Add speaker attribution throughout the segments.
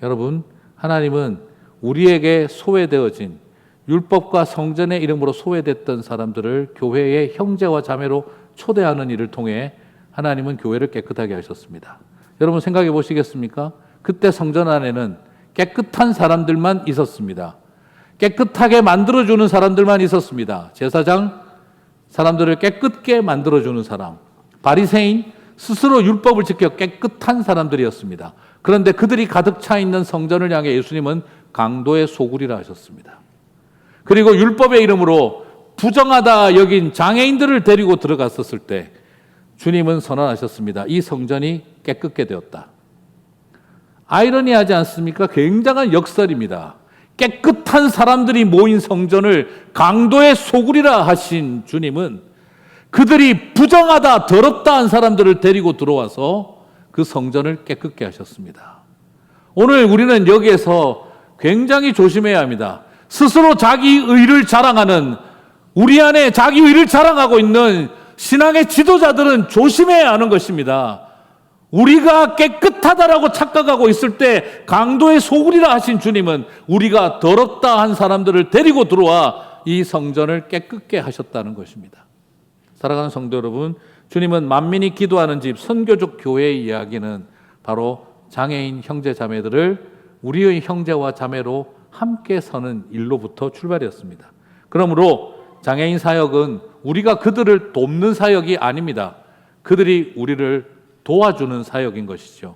Speaker 1: 여러분, 하나님은 우리에게 소외되어진 율법과 성전의 이름으로 소외됐던 사람들을 교회의 형제와 자매로 초대하는 일을 통해 하나님은 교회를 깨끗하게 하셨습니다. 여러분 생각해 보시겠습니까? 그때 성전 안에는 깨끗한 사람들만 있었습니다. 깨끗하게 만들어주는 사람들만 있었습니다. 제사장, 사람들을 깨끗게 만들어주는 사람, 바리새인, 스스로 율법을 지켜 깨끗한 사람들이었습니다. 그런데 그들이 가득 차 있는 성전을 향해 예수님은 강도의 소굴이라 하셨습니다. 그리고 율법의 이름으로 부정하다 여긴 장애인들을 데리고 들어갔었을 때 주님은 선언하셨습니다. 이 성전이 깨끗게 되었다. 아이러니하지 않습니까? 굉장한 역설입니다. 깨끗한 사람들이 모인 성전을 강도의 소굴이라 하신 주님은 그들이 부정하다, 더럽다 한 사람들을 데리고 들어와서 그 성전을 깨끗게 하셨습니다. 오늘 우리는 여기에서 굉장히 조심해야 합니다. 스스로 자기 의를 자랑하는, 우리 안에 자기 의를 자랑하고 있는 신앙의 지도자들은 조심해야 하는 것입니다. 우리가 깨끗하다라고 착각하고 있을 때 강도의 소굴이라 하신 주님은 우리가 더럽다 한 사람들을 데리고 들어와 이 성전을 깨끗게 하셨다는 것입니다. 사랑하는 성도 여러분, 주님은 만민이 기도하는 집 선교적 교회의 이야기는 바로 장애인 형제 자매들을 우리의 형제와 자매로 함께 서는 일로부터 출발이었습니다. 그러므로 장애인 사역은 우리가 그들을 돕는 사역이 아닙니다. 그들이 우리를 도와주는 사역인 것이죠.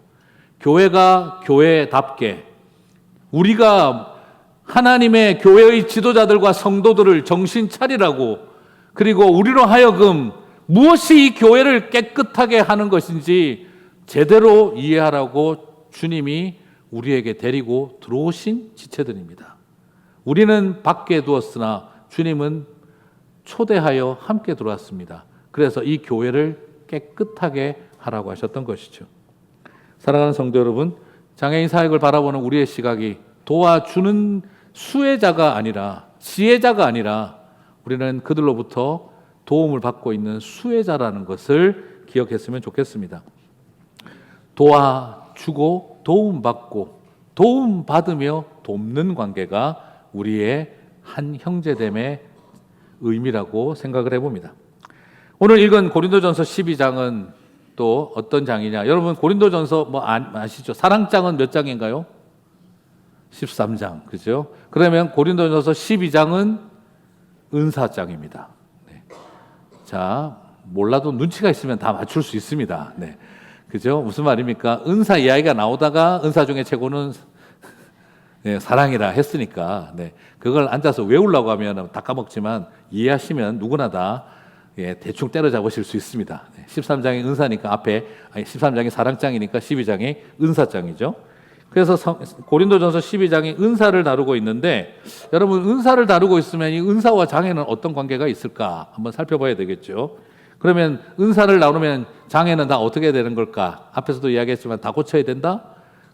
Speaker 1: 교회가 교회답게 우리가 하나님의 교회의 지도자들과 성도들을 정신 차리라고, 그리고 우리로 하여금 무엇이 이 교회를 깨끗하게 하는 것인지 제대로 이해하라고 주님이 우리에게 데리고 들어오신 지체들입니다. 우리는 밖에 두었으나 주님은 초대하여 함께 들어왔습니다. 그래서 이 교회를 깨끗하게 하라고 하셨던 것이죠. 사랑하는 성도 여러분, 장애인 사역을 바라보는 우리의 시각이 도와주는 수혜자가 아니라, 지혜자가 아니라 우리는 그들로부터 도움을 받고 있는 수혜자라는 것을 기억했으면 좋겠습니다. 도와주고 도움받고 도움받으며 돕는 관계가 우리의 한 형제됨의 의미라고 생각을 해봅니다. 오늘 읽은 고린도전서 12장은 또 어떤 장이냐? 여러분 고린도전서 아시죠? 사랑장은 몇 장인가요? 13장, 그죠? 그러면 고린도전서 12장은 은사장입니다. 네. 자, 몰라도 눈치가 있으면 다 맞출 수 있습니다. 네. 그죠? 무슨 말입니까? 은사 이야기가 나오다가 은사 중에 최고는 네, 사랑이라 했으니까, 네. 그걸 앉아서 외우려고 하면 다 까먹지만 이해하시면 누구나 다 대충 때려잡으실 수 있습니다. 13장이 은사니까 13장이 사랑장이니까 12장이 은사장이죠. 그래서 고린도전서 12장이 은사를 다루고 있는데, 여러분 은사를 다루고 있으면 이 은사와 장애는 어떤 관계가 있을까 한번 살펴봐야 되겠죠. 그러면 은사를 나누면 장애는 다 어떻게 되는 걸까? 앞에서도 이야기했지만 다 고쳐야 된다?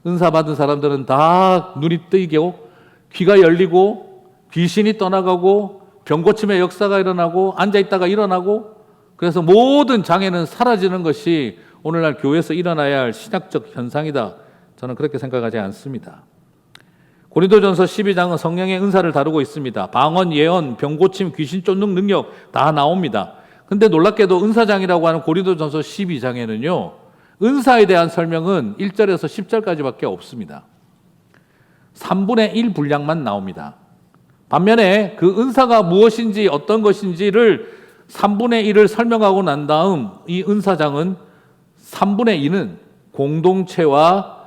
Speaker 1: 은사 받은 사람들은 다 눈이 뜨이고 귀가 열리고 귀신이 떠나가고 병고침의 역사가 일어나고 앉아있다가 일어나고, 그래서 모든 장애는 사라지는 것이 오늘날 교회에서 일어나야 할 신학적 현상이다. 저는 그렇게 생각하지 않습니다. 고린도전서 12장은 성령의 은사를 다루고 있습니다. 방언, 예언, 병고침, 귀신 쫓는 능력 다 나옵니다. 근데 놀랍게도 은사장이라고 하는 고린도전서 12장에는요, 은사에 대한 설명은 1절에서 10절까지밖에 없습니다. 3분의 1 분량만 나옵니다. 반면에 그 은사가 무엇인지 어떤 것인지를 3분의 1을 설명하고 난 다음 이 은사장은 3분의 2는 공동체와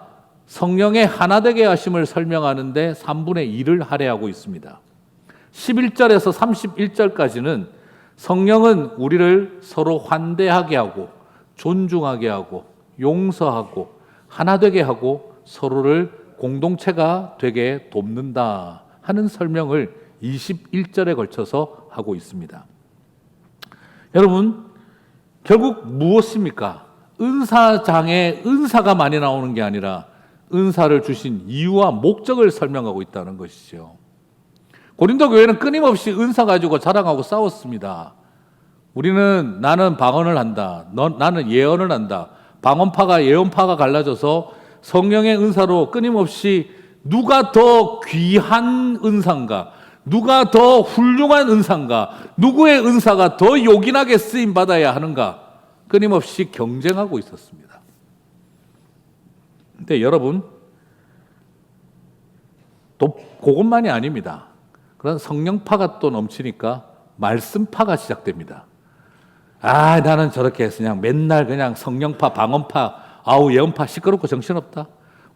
Speaker 1: 성령의 하나 되게 하심을 설명하는데 3분의 2를 할애하고 있습니다. 11절에서 31절까지는 성령은 우리를 서로 환대하게 하고 존중하게 하고 용서하고 하나 되게 하고 서로를 공동체가 되게 돕는다 하는 설명을 21절에 걸쳐서 하고 있습니다. 여러분, 결국 무엇입니까? 은사장에 은사가 많이 나오는 게 아니라 은사를 주신 이유와 목적을 설명하고 있다는 것이죠. 고린도 교회는 끊임없이 은사 가지고 자랑하고 싸웠습니다. 나는 방언을 한다. 나는 예언을 한다. 방언파가 예언파가 갈라져서 성령의 은사로 끊임없이 누가 더 귀한 은사인가, 누가 더 훌륭한 은사인가, 누구의 은사가 더 요긴하게 쓰임 받아야 하는가 끊임없이 경쟁하고 있었습니다. 근데 여러분, 또 그것만이 아닙니다. 그런 성령파가 또 넘치니까 말씀파가 시작됩니다. 나는 저렇게 해서 그냥 맨날 그냥 성령파, 방언파, 예언파 시끄럽고 정신없다.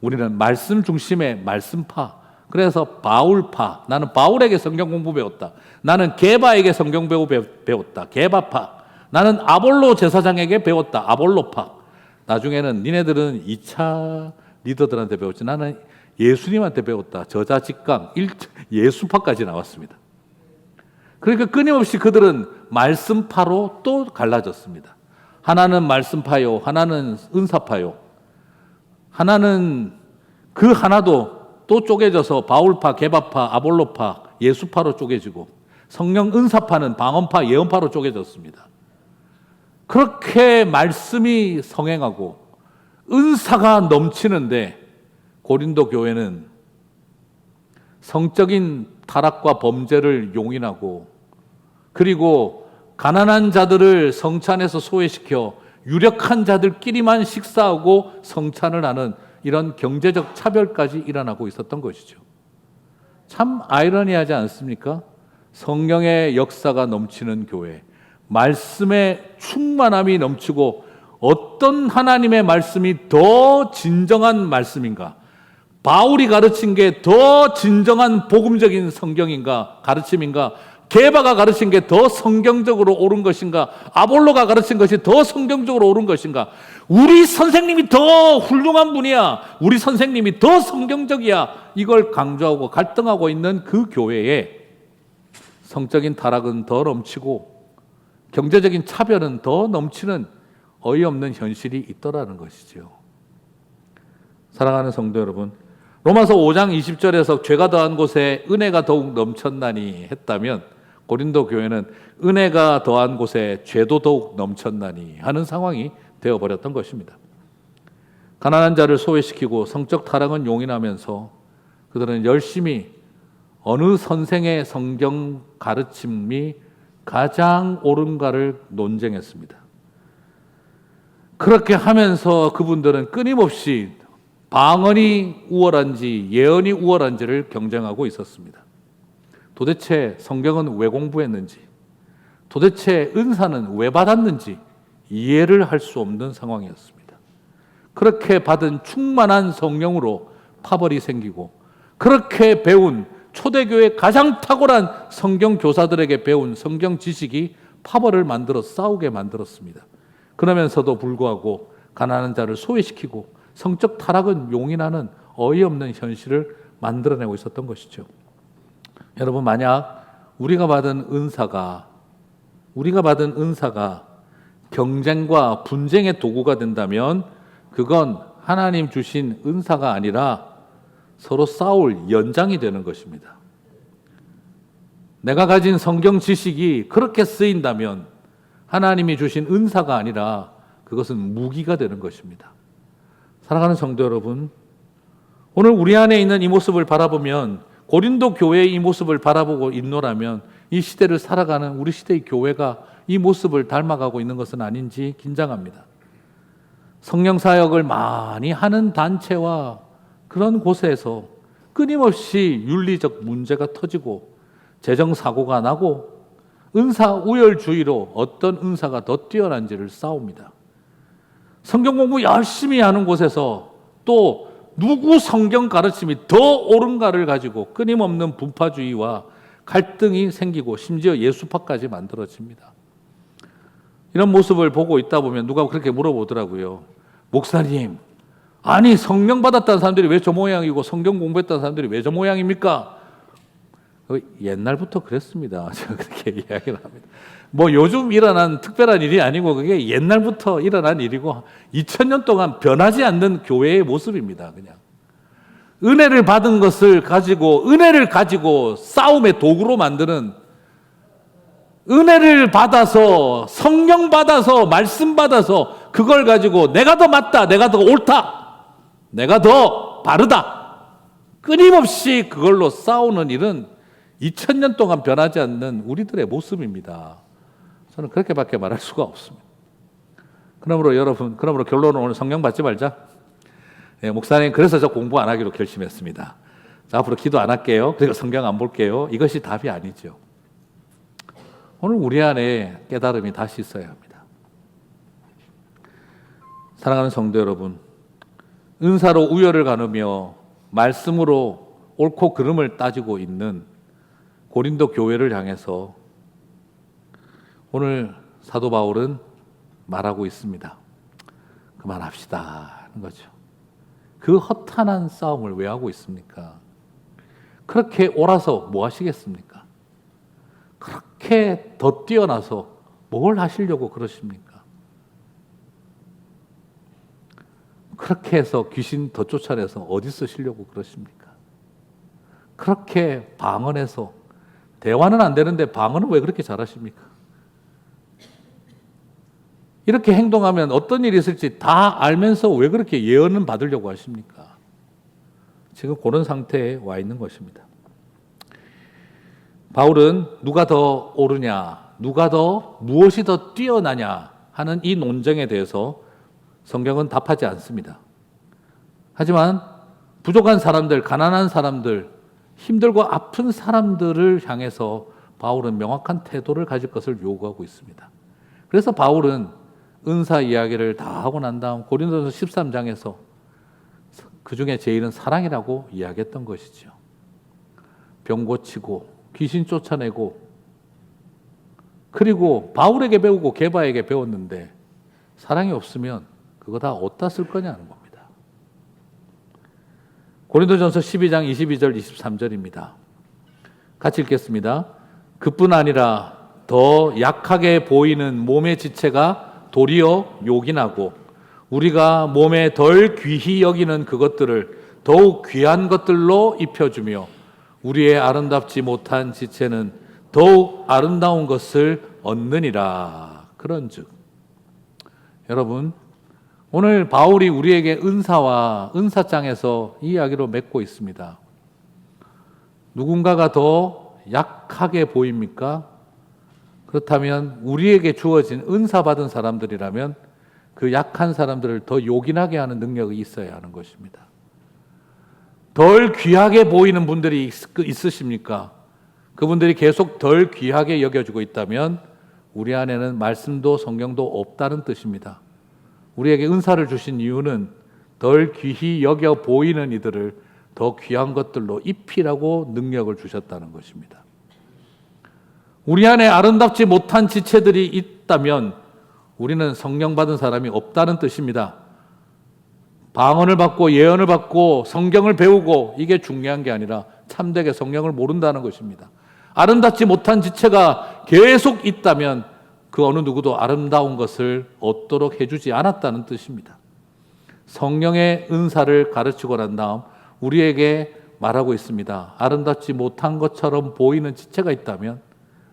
Speaker 1: 우리는 말씀 중심의 말씀파. 그래서 바울파. 나는 바울에게 성경 공부 배웠다. 나는 게바에게 성경 배웠다. 게바파. 나는 아볼로 제사장에게 배웠다. 아볼로파. 나중에는 니네들은 2차 리더들한테 배웠지. 나는 예수님한테 배웠다. 저자직강 예수파까지 나왔습니다. 그러니까 끊임없이 그들은 말씀파로 또 갈라졌습니다. 하나는 말씀파요, 하나는 은사파요. 하나는 그 하나도 또 쪼개져서 바울파, 게바파, 아볼로파, 예수파로 쪼개지고 성령 은사파는 방언파, 예언파로 쪼개졌습니다. 그렇게 말씀이 성행하고 은사가 넘치는데 고린도 교회는 성적인 타락과 범죄를 용인하고 그리고 가난한 자들을 성찬에서 소외시켜 유력한 자들끼리만 식사하고 성찬을 하는 이런 경제적 차별까지 일어나고 있었던 것이죠. 참 아이러니하지 않습니까? 성령의 역사가 넘치는 교회, 말씀의 충만함이 넘치고 어떤 하나님의 말씀이 더 진정한 말씀인가? 바울이 가르친 게 더 진정한 복음적인 성경인가? 가르침인가? 게바가 가르친 게 더 성경적으로 옳은 것인가? 아볼로가 가르친 것이 더 성경적으로 옳은 것인가? 우리 선생님이 더 훌륭한 분이야. 우리 선생님이 더 성경적이야. 이걸 강조하고 갈등하고 있는 그 교회에 성적인 타락은 더 넘치고 경제적인 차별은 더 넘치는 어이없는 현실이 있더라는 것이죠. 사랑하는 성도 여러분, 로마서 5장 20절에서 죄가 더한 곳에 은혜가 더욱 넘쳤나니 했다면 고린도 교회는 은혜가 더한 곳에 죄도 더욱 넘쳤나니 하는 상황이 되어버렸던 것입니다. 가난한 자를 소외시키고 성적 타락은 용인하면서 그들은 열심히 어느 선생의 성경 가르침이 가장 옳은가를 논쟁했습니다. 그렇게 하면서 그분들은 끊임없이 방언이 우월한지 예언이 우월한지를 경쟁하고 있었습니다. 도대체 성경은 왜 공부했는지, 도대체 은사는 왜 받았는지 이해를 할 수 없는 상황이었습니다. 그렇게 받은 충만한 성령으로 파벌이 생기고 그렇게 배운 초대교회 가장 탁월한 성경 교사들에게 배운 성경 지식이 파벌을 만들어 싸우게 만들었습니다. 그러면서도 불구하고 가난한 자를 소외시키고 성적 타락은 용인하는 어이없는 현실을 만들어내고 있었던 것이죠. 여러분, 만약 우리가 받은 은사가 경쟁과 분쟁의 도구가 된다면 그건 하나님 주신 은사가 아니라 서로 싸울 연장이 되는 것입니다. 내가 가진 성경 지식이 그렇게 쓰인다면 하나님이 주신 은사가 아니라 그것은 무기가 되는 것입니다. 사랑하는 성도 여러분, 오늘 우리 안에 있는 이 모습을 바라보면 고린도 교회의 이 모습을 바라보고 있노라면 이 시대를 살아가는 우리 시대의 교회가 이 모습을 닮아가고 있는 것은 아닌지 긴장합니다. 성령 사역을 많이 하는 단체와 그런 곳에서 끊임없이 윤리적 문제가 터지고 재정 사고가 나고 은사 우열주의로 어떤 은사가 더 뛰어난지를 싸웁니다. 성경 공부 열심히 하는 곳에서 또 누구 성경 가르침이 더 옳은가를 가지고 끊임없는 분파주의와 갈등이 생기고 심지어 예수파까지 만들어집니다. 이런 모습을 보고 있다 보면 누가 그렇게 물어보더라고요. 목사님, 아니 성령 받았다는 사람들이 왜 저 모양이고 성경 공부했다는 사람들이 왜 저 모양입니까? 옛날부터 그랬습니다. 제가 그렇게 이야기를 합니다. 뭐 요즘 일어난 특별한 일이 아니고 그게 옛날부터 일어난 일이고 2000년 동안 변하지 않는 교회의 모습입니다. 그냥 은혜를 받은 것을 가지고 은혜를 가지고 싸움의 도구로 만드는, 은혜를 받아서 성령 받아서 말씀 받아서 그걸 가지고 내가 더 맞다, 내가 더 옳다, 내가 더 바르다. 끊임없이 그걸로 싸우는 일은 2000년 동안 변하지 않는 우리들의 모습입니다. 저는 그렇게밖에 말할 수가 없습니다. 그러므로 여러분, 결론은 오늘 성경 받지 말자. 네, 목사님, 그래서 저 공부 안 하기로 결심했습니다. 자, 앞으로 기도 안 할게요. 그리고 성경 안 볼게요. 이것이 답이 아니죠. 오늘 우리 안에 깨달음이 다시 있어야 합니다. 사랑하는 성도 여러분, 은사로 우열을 가누며 말씀으로 옳고 그름을 따지고 있는 고린도 교회를 향해서 오늘 사도 바울은 말하고 있습니다. 그만합시다 하는 거죠. 그 허탄한 싸움을 왜 하고 있습니까? 그렇게 옳아서 뭐 하시겠습니까? 그렇게 더 뛰어나서 뭘 하시려고 그러십니까? 그렇게 해서 귀신 더 쫓아내서 어디 쓰시려고 그러십니까? 그렇게 방언해서 대화는 안 되는데 방언은 왜 그렇게 잘하십니까? 이렇게 행동하면 어떤 일이 있을지 다 알면서 왜 그렇게 예언은 받으려고 하십니까? 지금 그런 상태에 와 있는 것입니다. 바울은 누가 더 옳으냐, 누가 더 무엇이 더 뛰어나냐 하는 이 논쟁에 대해서 성경은 답하지 않습니다. 하지만 부족한 사람들, 가난한 사람들, 힘들고 아픈 사람들을 향해서 바울은 명확한 태도를 가질 것을 요구하고 있습니다. 그래서 바울은 은사 이야기를 다 하고 난 다음 고린도서 13장에서 그 중에 제일은 사랑이라고 이야기했던 것이죠. 병 고치고 귀신 쫓아내고 그리고 바울에게 배우고 게바에게 배웠는데 사랑이 없으면 그거 다 어디다 쓸 거냐는 겁니다. 고린도전서 12장 22절 23절입니다. 같이 읽겠습니다. 그뿐 아니라 더 약하게 보이는 몸의 지체가 도리어 요긴하고 우리가 몸에 덜 귀히 여기는 그것들을 더욱 귀한 것들로 입혀주며 우리의 아름답지 못한 지체는 더욱 아름다운 것을 얻느니라. 그런즉 여러분, 오늘 바울이 우리에게 은사와 은사장에서 이 이야기로 맺고 있습니다. 누군가가 더 약하게 보입니까? 그렇다면 우리에게 주어진 은사 받은 사람들이라면 그 약한 사람들을 더 요긴하게 하는 능력이 있어야 하는 것입니다. 덜 귀하게 보이는 분들이 있으십니까? 그분들이 계속 덜 귀하게 여겨주고 있다면 우리 안에는 말씀도 성경도 없다는 뜻입니다. 우리에게 은사를 주신 이유는 덜 귀히 여겨 보이는 이들을 더 귀한 것들로 입히라고 능력을 주셨다는 것입니다. 우리 안에 아름답지 못한 지체들이 있다면 우리는 성령 받은 사람이 없다는 뜻입니다. 방언을 받고 예언을 받고 성경을 배우고 이게 중요한 게 아니라 참되게 성령을 모른다는 것입니다. 아름답지 못한 지체가 계속 있다면 그 어느 누구도 아름다운 것을 얻도록 해주지 않았다는 뜻입니다. 성령의 은사를 가르치고 난 다음 우리에게 말하고 있습니다. 아름답지 못한 것처럼 보이는 지체가 있다면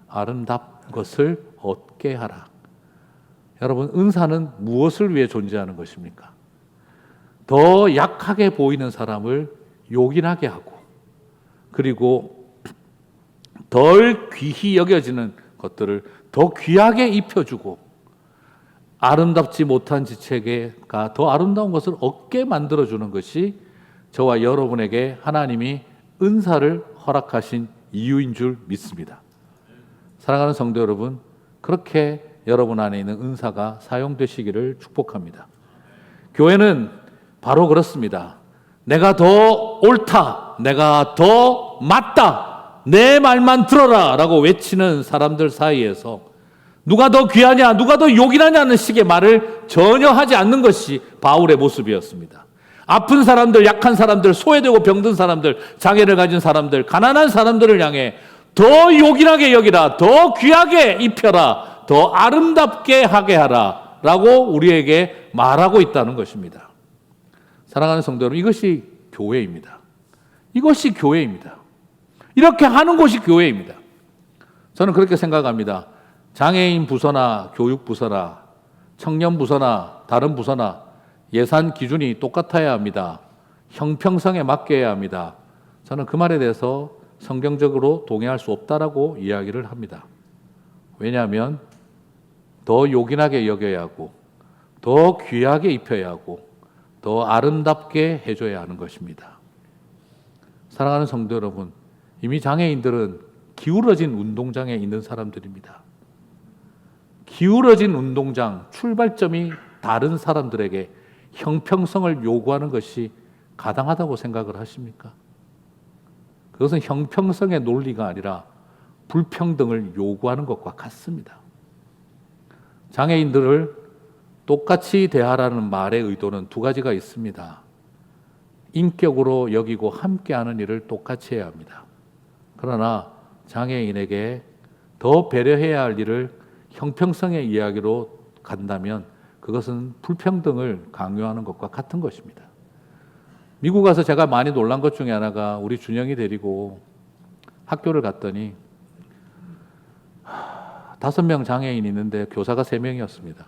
Speaker 1: 아름답은 것을 얻게 하라. 여러분, 은사는 무엇을 위해 존재하는 것입니까? 더 약하게 보이는 사람을 요긴하게 하고 그리고 덜 귀히 여겨지는 것들을 더 귀하게 입혀주고 아름답지 못한 지체가 더 아름다운 것을 얻게 만들어주는 것이 저와 여러분에게 하나님이 은사를 허락하신 이유인 줄 믿습니다. 사랑하는 성도 여러분, 그렇게 여러분 안에 있는 은사가 사용되시기를 축복합니다. 교회는 바로 그렇습니다. 내가 더 옳다, 내가 더 맞다, 내 말만 들어라 라고 외치는 사람들 사이에서 누가 더 귀하냐, 누가 더 요긴하냐는 식의 말을 전혀 하지 않는 것이 바울의 모습이었습니다. 아픈 사람들, 약한 사람들, 소외되고 병든 사람들, 장애를 가진 사람들, 가난한 사람들을 향해 더 요긴하게 여기라, 더 귀하게 입혀라, 더 아름답게 하게 하라 라고 우리에게 말하고 있다는 것입니다. 사랑하는 성도 여러분, 이것이 교회입니다. 이것이 교회입니다. 이렇게 하는 곳이 교회입니다. 저는 그렇게 생각합니다. 장애인 부서나 교육 부서나 청년 부서나 다른 부서나 예산 기준이 똑같아야 합니다. 형평성에 맡겨야 합니다. 저는 그 말에 대해서 성경적으로 동의할 수 없다라고 이야기를 합니다. 왜냐하면 더 요긴하게 여겨야 하고 더 귀하게 입혀야 하고 더 아름답게 해줘야 하는 것입니다. 사랑하는 성도 여러분, 이미 장애인들은 기울어진 운동장에 있는 사람들입니다. 기울어진 운동장, 출발점이 다른 사람들에게 형평성을 요구하는 것이 가당하다고 생각을 하십니까? 그것은 형평성의 논리가 아니라 불평등을 요구하는 것과 같습니다. 장애인들을 똑같이 대하라는 말의 의도는 두 가지가 있습니다. 인격으로 여기고 함께하는 일을 똑같이 해야 합니다. 그러나 장애인에게 더 배려해야 할 일을 형평성의 이야기로 간다면 그것은 불평등을 강요하는 것과 같은 것입니다. 미국 가서 제가 많이 놀란 것 중에 하나가 우리 준영이 데리고 학교를 갔더니 5명 장애인이 있는데 교사가 3명이었습니다.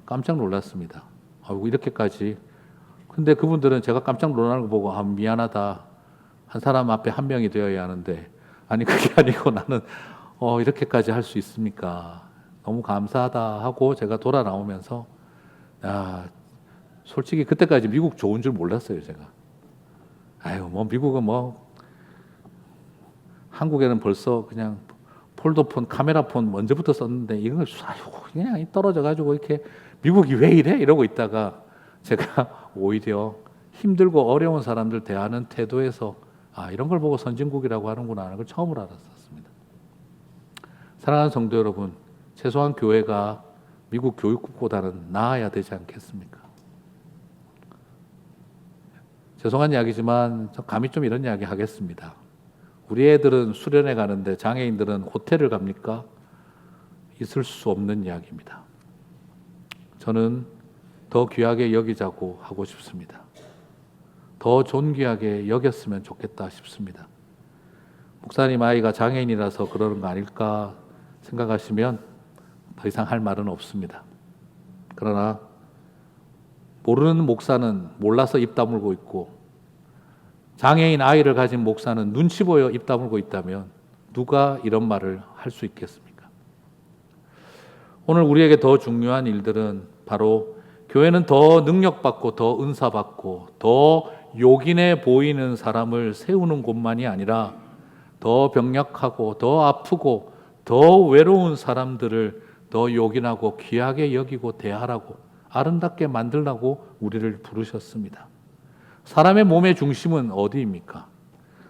Speaker 1: 깜짝 놀랐습니다. 이렇게까지. 근데 그분들은 제가 깜짝 놀라는 거 보고 미안하다. 한 사람 앞에 한 명이 되어야 하는데 아니 그게 아니고 나는 이렇게까지 할 수 있습니까? 너무 감사하다 하고 제가 돌아 나오면서 솔직히 그때까지 미국 좋은 줄 몰랐어요, 제가. 미국은 한국에는 벌써 그냥 폴더폰, 카메라폰 먼저부터 썼는데 이건 그냥 떨어져가지고 이렇게 미국이 왜 이래? 이러고 있다가 제가 오히려 힘들고 어려운 사람들 대하는 태도에서 이런 걸 보고 선진국이라고 하는구나 하는 걸 처음으로 알았었습니다. 사랑하는 성도 여러분, 최소한 교회가 미국 교육국보다는 나아야 되지 않겠습니까? 죄송한 이야기지만 감히 좀 이런 이야기 하겠습니다. 우리 애들은 수련회 가는데 장애인들은 호텔을 갑니까? 있을 수 없는 이야기입니다. 저는 더 귀하게 여기자고 하고 싶습니다. 더 존귀하게 여겼으면 좋겠다 싶습니다. 목사님 아이가 장애인이라서 그러는 거 아닐까 생각하시면 더 이상 할 말은 없습니다. 그러나 모르는 목사는 몰라서 입 다물고 있고 장애인 아이를 가진 목사는 눈치 보여 입 다물고 있다면 누가 이런 말을 할 수 있겠습니까? 오늘 우리에게 더 중요한 일들은 바로 교회는 더 능력받고 더 은사받고 더 요긴해 보이는 사람을 세우는 곳만이 아니라 더 병약하고 더 아프고 더 외로운 사람들을 더 요긴하고 귀하게 여기고 대하라고 아름답게 만들라고 우리를 부르셨습니다. 사람의 몸의 중심은 어디입니까?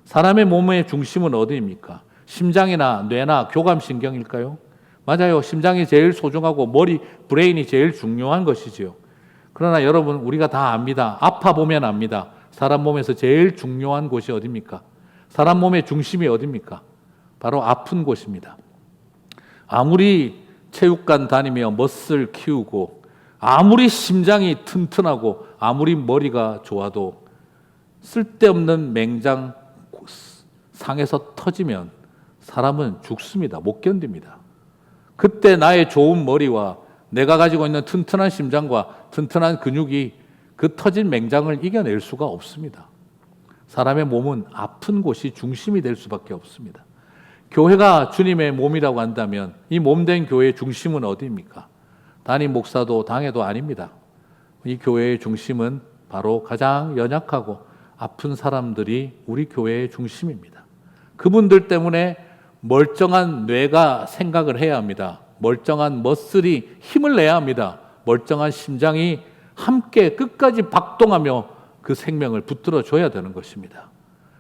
Speaker 1: 사람의 몸의 중심은 어디입니까? 심장이나 뇌나 교감신경일까요? 맞아요. 심장이 제일 소중하고 브레인이 제일 중요한 것이지요. 그러나 여러분, 우리가 다 압니다. 아파보면 압니다. 사람 몸에서 제일 중요한 곳이 어디입니까? 사람 몸의 중심이 어디입니까? 바로 아픈 곳입니다. 아무리 체육관 다니며 멋을 키우고 아무리 심장이 튼튼하고 아무리 머리가 좋아도 쓸데없는 맹장 상에서 터지면 사람은 죽습니다. 못 견딥니다. 그때 나의 좋은 머리와 내가 가지고 있는 튼튼한 심장과 튼튼한 근육이 그 터진 맹장을 이겨낼 수가 없습니다. 사람의 몸은 아픈 곳이 중심이 될 수밖에 없습니다. 교회가 주님의 몸이라고 한다면 이 몸된 교회의 중심은 어디입니까? 담임 목사도 당회도 아닙니다. 이 교회의 중심은 바로 가장 연약하고 아픈 사람들이 우리 교회의 중심입니다. 그분들 때문에 멀쩡한 뇌가 생각을 해야 합니다. 멀쩡한 머슬이 힘을 내야 합니다. 멀쩡한 심장이 함께 끝까지 박동하며 그 생명을 붙들어 줘야 되는 것입니다.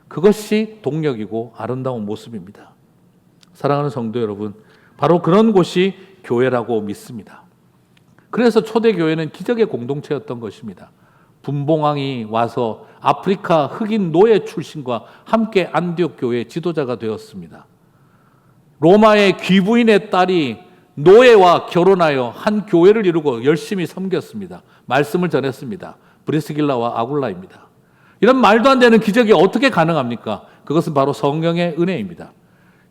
Speaker 1: 그것이 동력이고 아름다운 모습입니다. 사랑하는 성도 여러분, 바로 그런 곳이 교회라고 믿습니다. 그래서 초대교회는 기적의 공동체였던 것입니다. 분봉왕이 와서 아프리카 흑인 노예 출신과 함께 안디옥 교회의 지도자가 되었습니다. 로마의 귀부인의 딸이 노예와 결혼하여 한 교회를 이루고 열심히 섬겼습니다. 말씀을 전했습니다. 브리스길라와 아굴라입니다. 이런 말도 안 되는 기적이 어떻게 가능합니까? 그것은 바로 성령의 은혜입니다.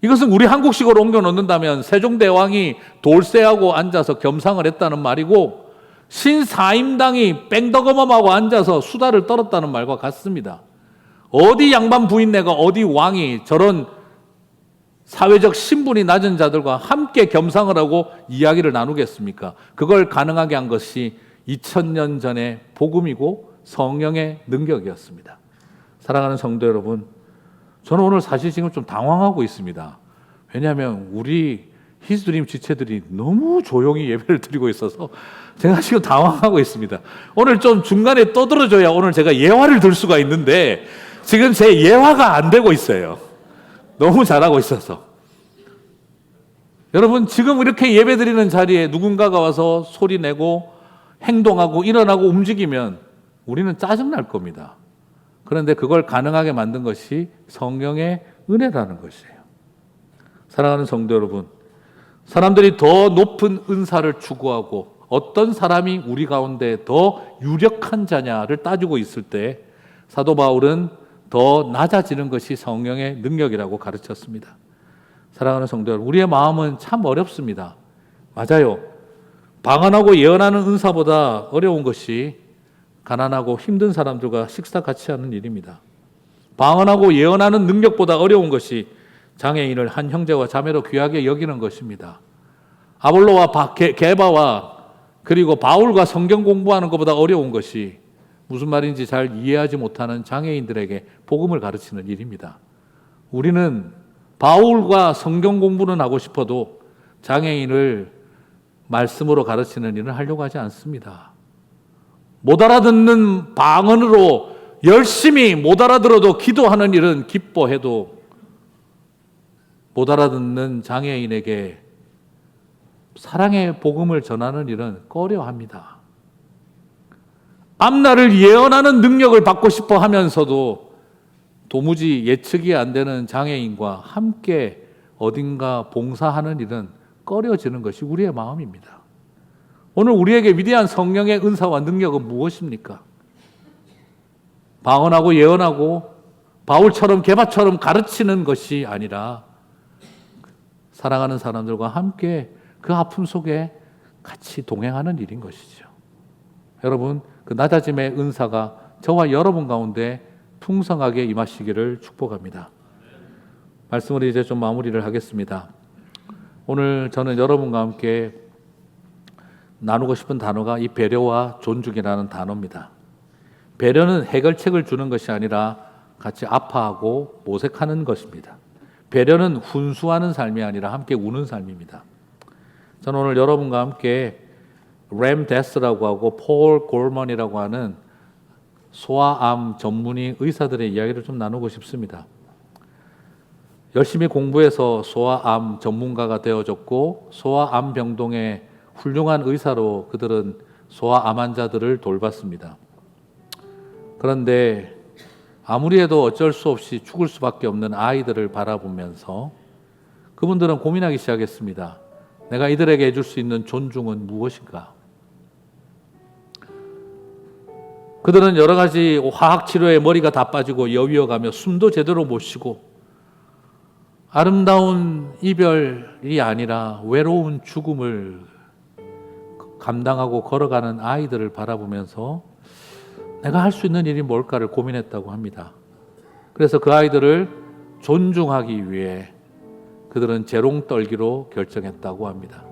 Speaker 1: 이것은 우리 한국식으로 옮겨 놓는다면 세종대왕이 돌쇠하고 앉아서 겸상을 했다는 말이고 신사임당이 뺑덕어멈하고 앉아서 수다를 떨었다는 말과 같습니다. 어디 양반 부인네가 어디 왕이 저런 사회적 신분이 낮은 자들과 함께 겸상을 하고 이야기를 나누겠습니까? 그걸 가능하게 한 것이 2000년 전의 복음이고 성령의 능력이었습니다. 사랑하는 성도 여러분, 저는 오늘 사실 지금 좀 당황하고 있습니다. 왜냐하면 우리 히스드림 지체들이 너무 조용히 예배를 드리고 있어서 제가 지금 당황하고 있습니다. 오늘 좀 중간에 떠들어줘야 오늘 제가 예화를 들 수가 있는데 지금 제 예화가 안 되고 있어요. 너무 잘하고 있어서. 여러분, 지금 이렇게 예배 드리는 자리에 누군가가 와서 소리 내고 행동하고 일어나고 움직이면 우리는 짜증날 겁니다. 그런데 그걸 가능하게 만든 것이 성령의 은혜라는 것이에요. 사랑하는 성도 여러분, 사람들이 더 높은 은사를 추구하고 어떤 사람이 우리 가운데 더 유력한 자냐를 따지고 있을 때 사도 바울은 더 낮아지는 것이 성령의 능력이라고 가르쳤습니다. 사랑하는 성도 여러분, 우리의 마음은 참 어렵습니다. 맞아요. 방언하고 예언하는 은사보다 어려운 것이 가난하고 힘든 사람들과 식사 같이 하는 일입니다. 방언하고 예언하는 능력보다 어려운 것이 장애인을 한 형제와 자매로 귀하게 여기는 것입니다. 아볼로와 게바와 그리고 바울과 성경 공부하는 것보다 어려운 것이 무슨 말인지 잘 이해하지 못하는 장애인들에게 복음을 가르치는 일입니다. 우리는 바울과 성경 공부는 하고 싶어도 장애인을 말씀으로 가르치는 일을 하려고 하지 않습니다. 못 알아듣는 방언으로 열심히 못 알아들어도 기도하는 일은 기뻐해도 못 알아듣는 장애인에게 사랑의 복음을 전하는 일은 꺼려합니다. 앞날을 예언하는 능력을 받고 싶어 하면서도 도무지 예측이 안 되는 장애인과 함께 어딘가 봉사하는 일은 꺼려지는 것이 우리의 마음입니다. 오늘 우리에게 위대한 성령의 은사와 능력은 무엇입니까? 방언하고 예언하고 바울처럼 게바처럼 가르치는 것이 아니라 사랑하는 사람들과 함께 그 아픔 속에 같이 동행하는 일인 것이죠. 여러분, 그 낮아짐의 은사가 저와 여러분 가운데 풍성하게 임하시기를 축복합니다. 말씀을 이제 좀 마무리를 하겠습니다. 오늘 저는 여러분과 함께 나누고 싶은 단어가 이 배려와 존중이라는 단어입니다. 배려는 해결책을 주는 것이 아니라 같이 아파하고 모색하는 것입니다. 배려는 훈수하는 삶이 아니라 함께 우는 삶입니다. 저는 오늘 여러분과 함께 램 데스라고 하고 폴 골먼이라고 하는 소아암 전문의 의사들의 이야기를 좀 나누고 싶습니다. 열심히 공부해서 소아암 전문가가 되어졌고 소아암 병동의 훌륭한 의사로 그들은 소아암 환자들을 돌봤습니다. 그런데 아무리 해도 어쩔 수 없이 죽을 수밖에 없는 아이들을 바라보면서 그분들은 고민하기 시작했습니다. 내가 이들에게 해줄 수 있는 존중은 무엇인가? 그들은 여러 가지 화학치료에 머리가 다 빠지고 여위어가며 숨도 제대로 못 쉬고 아름다운 이별이 아니라 외로운 죽음을 감당하고 걸어가는 아이들을 바라보면서 내가 할 수 있는 일이 뭘까를 고민했다고 합니다. 그래서 그 아이들을 존중하기 위해 그들은 재롱 떨기로 결정했다고 합니다.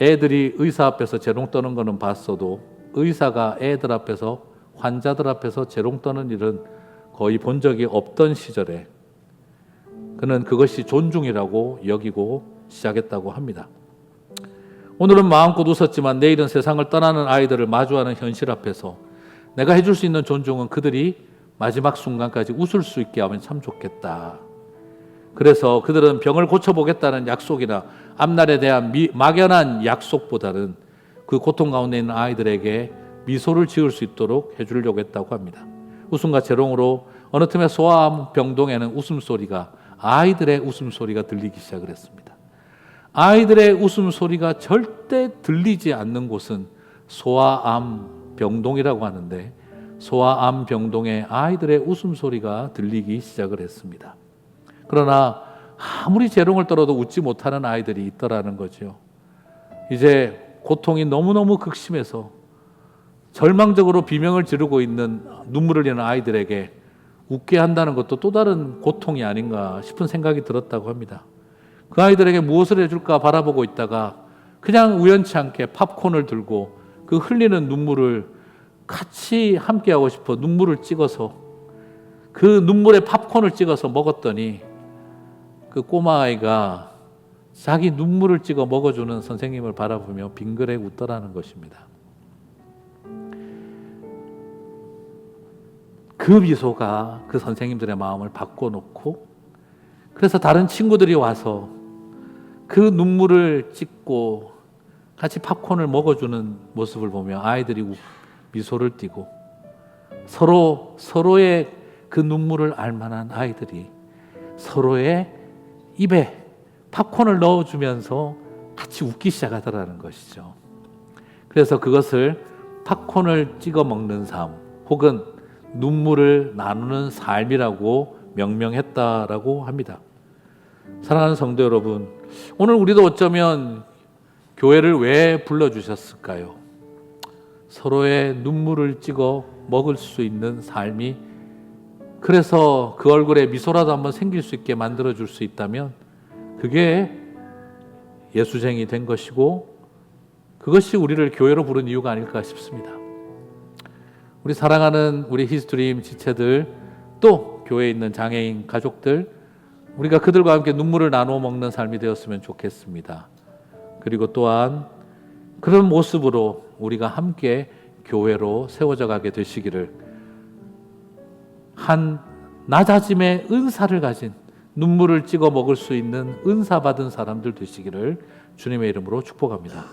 Speaker 1: 애들이 의사 앞에서 재롱 떠는 것은 봤어도 의사가 애들 앞에서 환자들 앞에서 재롱 떠는 일은 거의 본 적이 없던 시절에 그는 그것이 존중이라고 여기고 시작했다고 합니다. 오늘은 마음껏 웃었지만 내일은 세상을 떠나는 아이들을 마주하는 현실 앞에서 내가 해줄 수 있는 존중은 그들이 마지막 순간까지 웃을 수 있게 하면 참 좋겠다. 그래서 그들은 병을 고쳐보겠다는 약속이나 앞날에 대한 막연한 약속보다는 그 고통 가운데 있는 아이들에게 미소를 지을 수 있도록 해주려고 했다고 합니다. 웃음과 재롱으로 어느 틈에 소아암 병동에는 웃음소리가 아이들의 웃음소리가 들리기 시작을 했습니다. 아이들의 웃음소리가 절대 들리지 않는 곳은 소아암 병동이라고 하는데 소아암 병동에 아이들의 웃음소리가 들리기 시작을 했습니다. 그러나 아무리 재롱을 떨어도 웃지 못하는 아이들이 있더라는 거죠. 이제 고통이 너무너무 극심해서 절망적으로 비명을 지르고 있는 눈물을 흘리는 아이들에게 웃게 한다는 것도 또 다른 고통이 아닌가 싶은 생각이 들었다고 합니다. 그 아이들에게 무엇을 해줄까 바라보고 있다가 그냥 우연치 않게 팝콘을 들고 그 흘리는 눈물을 같이 함께하고 싶어 눈물을 찍어서 그 눈물에 팝콘을 찍어서 먹었더니 그 꼬마아이가 자기 눈물을 찍어 먹어주는 선생님을 바라보며 빙그레 웃더라는 것입니다. 그 미소가 그 선생님들의 마음을 바꿔놓고 그래서 다른 친구들이 와서 그 눈물을 찍고 같이 팝콘을 먹어주는 모습을 보며 아이들이 미소를 띠고 서로의 그 눈물을 알만한 아이들이 서로의 입에 팝콘을 넣어주면서 같이 웃기 시작하더라는 것이죠. 그래서 그것을 팝콘을 찍어 먹는 삶 혹은 눈물을 나누는 삶이라고 명명했다라고 합니다. 사랑하는 성도 여러분, 오늘 우리도 어쩌면 교회를 왜 불러주셨을까요? 서로의 눈물을 찍어 먹을 수 있는 삶이 그래서 그 얼굴에 미소라도 한번 생길 수 있게 만들어줄 수 있다면 그게 예수쟁이 된 것이고 그것이 우리를 교회로 부른 이유가 아닐까 싶습니다. 우리 사랑하는 우리 히스토리임 지체들 또 교회에 있는 장애인 가족들 우리가 그들과 함께 눈물을 나누어 먹는 삶이 되었으면 좋겠습니다. 그리고 또한 그런 모습으로 우리가 함께 교회로 세워져 가게 되시기를 한 낮아짐의 은사를 가진 눈물을 찍어 먹을 수 있는 은사 받은 사람들 되시기를 주님의 이름으로 축복합니다.